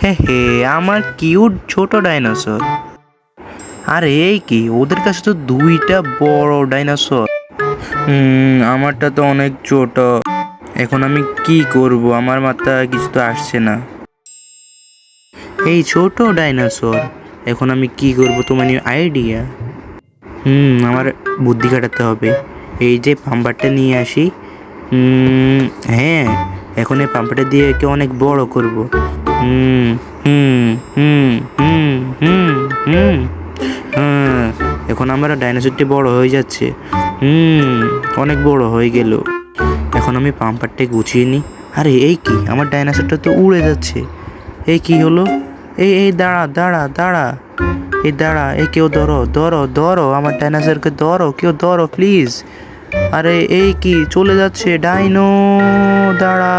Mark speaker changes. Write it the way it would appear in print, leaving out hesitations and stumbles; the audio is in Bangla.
Speaker 1: হে হে, আমার কিউট ছোট ডাইনোসর। আরে এই কি, ওদের কাছে তো দুইটা বড় ডাইনোসর। আমারটা তো অনেক ছোট। এখন আমি কি করব? আমার মাথায় কিছু তো আসছে না। এই ছোট ডাইনোসর, এখন আমি কি করব? তোমার আইডিয়া? আমার বুদ্ধি খাটাতে হবে। এই যে পাম্পারটা নিয়ে আসি। হ্যাঁ, এখন এই পাম্পারটা দিয়ে একে অনেক বড় করব। হুম হুম হুম হুম হুম হুম হ্যাঁ, এখন আমার ডাইনোসরটি বড় হয়ে যাচ্ছে। অনেক বড় হয়ে গেল। এখন আমি পাম্পারটা গুছিয়ে নিই। আরে এই কি, আমার ডাইনোসরটা তো উড়ে যাচ্ছে। এই কি হলো? এই দাঁড়া দাঁড়া দাঁড়া, এই দাঁড়া, এই কেউ ধরো ধরো ধরো, আমার ডাইনোসরকে ধরো, কেউ ধরো প্লিজ। আরে এই কি, চলে যাচ্ছে ডাইনো, দাঁড়া।